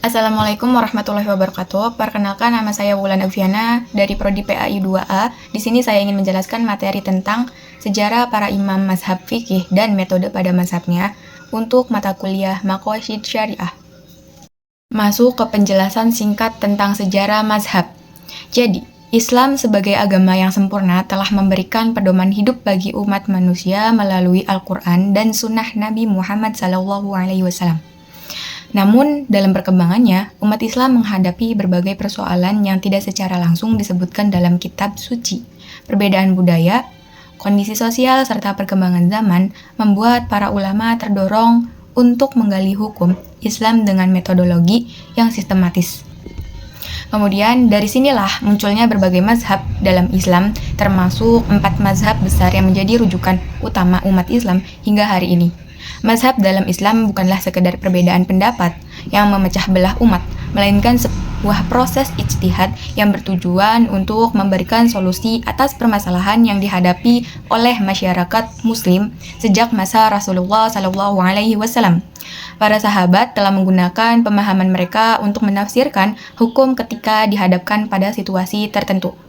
Assalamualaikum warahmatullahi wabarakatuh. Perkenalkan, nama saya Wulan Agviana dari Prodi PAI 2A. Di sini saya ingin menjelaskan materi tentang sejarah para imam mazhab fikih dan metode pada mazhabnya untuk mata kuliah Maqasid Syariah. Masuk ke penjelasan singkat tentang sejarah mazhab. Jadi, Islam sebagai agama yang sempurna telah memberikan pedoman hidup bagi umat manusia melalui Al-Quran dan Sunnah Nabi Muhammad SAW. Namun, dalam perkembangannya, umat Islam menghadapi berbagai persoalan yang tidak secara langsung disebutkan dalam kitab suci. Perbedaan budaya, kondisi sosial, serta perkembangan zaman membuat para ulama terdorong untuk menggali hukum Islam dengan metodologi yang sistematis. Kemudian, dari sinilah munculnya berbagai mazhab dalam Islam, termasuk 4 mazhab besar yang menjadi rujukan utama umat Islam hingga hari ini. Mazhab dalam Islam bukanlah sekedar perbedaan pendapat yang memecah belah umat, melainkan sebuah proses ijtihad yang bertujuan untuk memberikan solusi atas permasalahan yang dihadapi oleh masyarakat Muslim sejak masa Rasulullah SAW. Para sahabat telah menggunakan pemahaman mereka untuk menafsirkan hukum ketika dihadapkan pada situasi tertentu.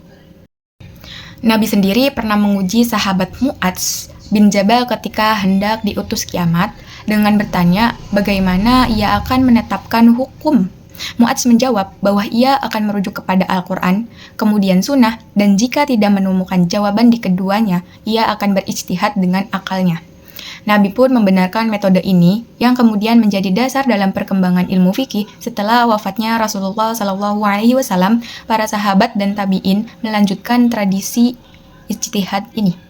Nabi sendiri pernah menguji sahabat Mu'adz bin Jabal ketika hendak diutus kiamat dengan bertanya bagaimana ia akan menetapkan hukum. Mu'adz menjawab bahwa ia akan merujuk kepada Al-Quran, kemudian sunnah, dan jika tidak menemukan jawaban di keduanya, ia akan berijtihad dengan akalnya. Nabi pun membenarkan metode ini yang kemudian menjadi dasar dalam perkembangan ilmu fikih setelah wafatnya Rasulullah SAW. Para sahabat dan tabi'in melanjutkan tradisi ijtihad ini.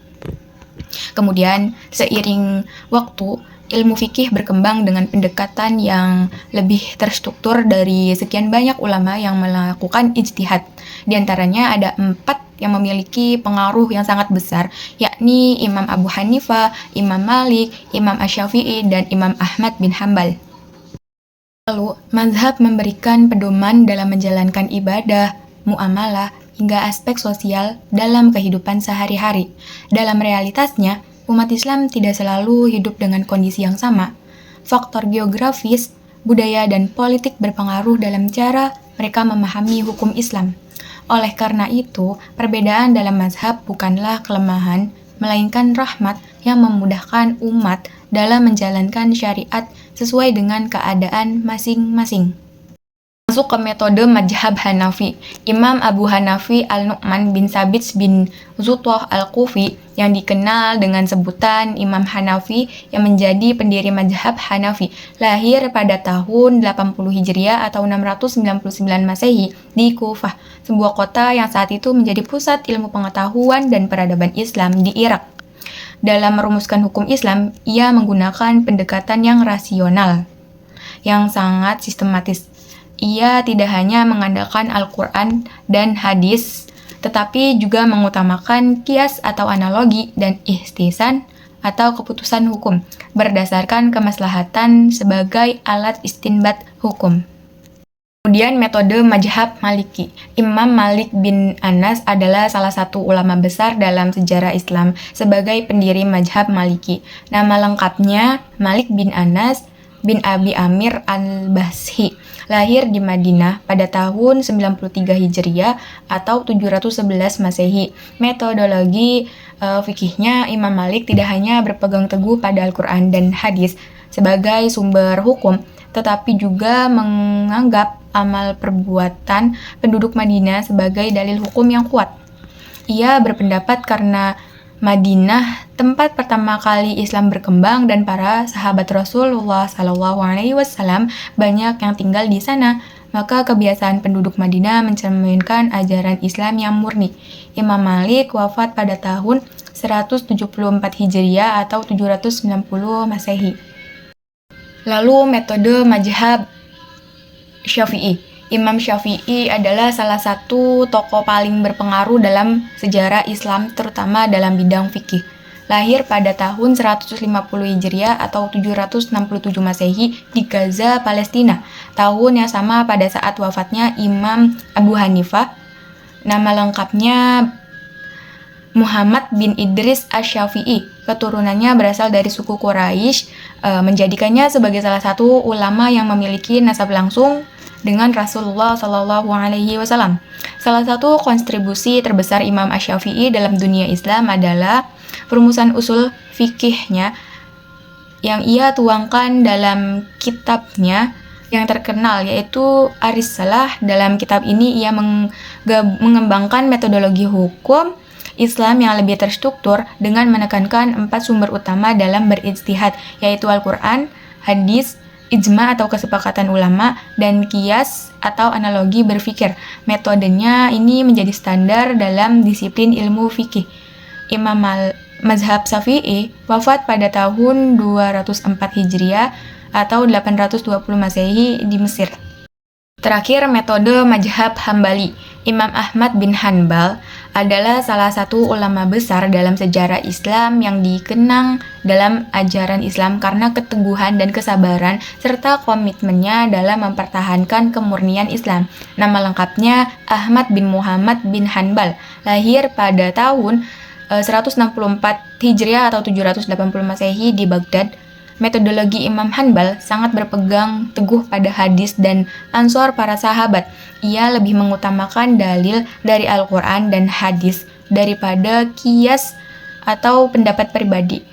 Kemudian, seiring waktu, ilmu fikih berkembang dengan pendekatan yang lebih terstruktur dari sekian banyak ulama yang melakukan ijtihad. Di antaranya ada 4 yang memiliki pengaruh yang sangat besar, yakni Imam Abu Hanifah, Imam Malik, Imam Asy-Syafi'i, dan Imam Ahmad bin Hambal. Lalu, mazhab memberikan pedoman dalam menjalankan ibadah, muamalah, hingga aspek sosial dalam kehidupan sehari-hari. Dalam realitasnya, umat Islam tidak selalu hidup dengan kondisi yang sama. Faktor geografis, budaya, dan politik berpengaruh dalam cara mereka memahami hukum Islam. Oleh karena itu, perbedaan dalam mazhab bukanlah kelemahan, melainkan rahmat yang memudahkan umat dalam menjalankan syariat sesuai dengan keadaan masing-masing. Masuk ke metode mazhab Hanafi. Imam Abu Hanafi Al-Nu'man bin Sabit bin Zuthah Al-Kufi yang dikenal dengan sebutan Imam Hanafi yang menjadi pendiri mazhab Hanafi, lahir pada tahun 80 Hijriah atau 699 Masehi di Kufah, sebuah kota yang saat itu menjadi pusat ilmu pengetahuan dan peradaban Islam di Irak. Dalam merumuskan hukum Islam, ia menggunakan pendekatan yang rasional, yang sangat sistematis. Ia tidak hanya mengandalkan Al-Quran dan hadis, tetapi juga mengutamakan qiyas atau analogi dan ihtisan atau keputusan hukum berdasarkan kemaslahatan sebagai alat istinbat hukum. Kemudian metode mazhab Maliki. Imam Malik bin Anas adalah salah satu ulama besar dalam sejarah Islam sebagai pendiri mazhab Maliki. Nama lengkapnya Malik bin Anas bin Abi Amir al-Basri, lahir di Madinah pada tahun 93 Hijriah atau 711 Masehi. Metodologi fikihnya, Imam Malik tidak hanya berpegang teguh pada Al-Quran dan hadis sebagai sumber hukum, tetapi juga menganggap amal perbuatan penduduk Madinah sebagai dalil hukum yang kuat. Ia berpendapat karena Madinah tempat pertama kali Islam berkembang dan para sahabat Rasulullah SAW banyak yang tinggal di sana, maka kebiasaan penduduk Madinah mencerminkan ajaran Islam yang murni. Imam Malik wafat pada tahun 174 Hijriah atau 790 Masehi. Lalu metode mazhab Syafi'i. Imam Syafi'i adalah salah satu tokoh paling berpengaruh dalam sejarah Islam, terutama dalam bidang fikih. Lahir pada tahun 150 Hijriah atau 767 Masehi di Gaza, Palestina. Tahun yang sama pada saat wafatnya Imam Abu Hanifah. Nama lengkapnya Muhammad bin Idris Asy-Syafi'i. Keturunannya berasal dari suku Quraisy, menjadikannya sebagai salah satu ulama yang memiliki nasab langsung dengan Rasulullah Shallallahu Alaihi Wasallam. Salah satu kontribusi terbesar Imam Asy-Syafi'i dalam dunia Islam adalah perumusan usul fikihnya yang ia tuangkan dalam kitabnya yang terkenal yaitu Ar-Risalah. Dalam kitab ini ia mengembangkan metodologi hukum Islam yang lebih terstruktur dengan menekankan 4 sumber utama dalam berijtihad, yaitu Al-Quran, hadis, ijma atau kesepakatan ulama, dan qiyas atau analogi berfikir. Metodenya ini menjadi standar dalam disiplin ilmu fikih. Imam Mazhab Syafi'i wafat pada tahun 204 Hijriah atau 820 Masehi di Mesir. Terakhir, metode Mazhab Hambali. Imam Ahmad bin Hanbal adalah salah satu ulama besar dalam sejarah Islam yang dikenang dalam ajaran Islam karena keteguhan dan kesabaran serta komitmennya dalam mempertahankan kemurnian Islam. Nama lengkapnya Ahmad bin Muhammad bin Hanbal, lahir pada tahun 164 Hijriah atau 780 Masehi di Baghdad. Metodologi Imam Hanbal sangat berpegang teguh pada hadis dan ansor para sahabat. Ia lebih mengutamakan dalil dari Al-Quran dan hadis daripada qiyas atau pendapat pribadi.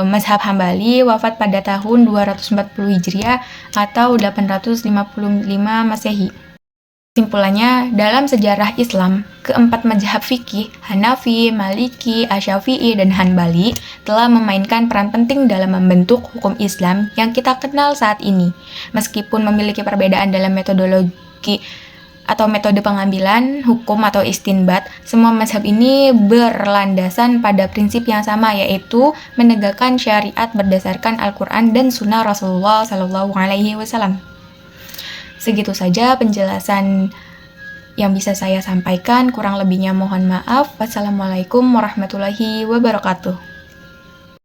Mazhab Hambali wafat pada tahun 240 Hijriah atau 855 Masehi. Kesimpulannya, dalam sejarah Islam, keempat mazhab fikih, Hanafi, Maliki, Asy-Syafi'i, dan Hanbali telah memainkan peran penting dalam membentuk hukum Islam yang kita kenal saat ini. Meskipun memiliki perbedaan dalam metodologi atau metode pengambilan hukum atau istinbat, semua mazhab ini berlandasan pada prinsip yang sama, yaitu menegakkan syariat berdasarkan Al-Quran dan Sunnah Rasulullah Shallallahu Alaihi Wasallam. Segitu saja penjelasan yang bisa saya sampaikan, kurang lebihnya mohon maaf. Wassalamualaikum warahmatullahi wabarakatuh.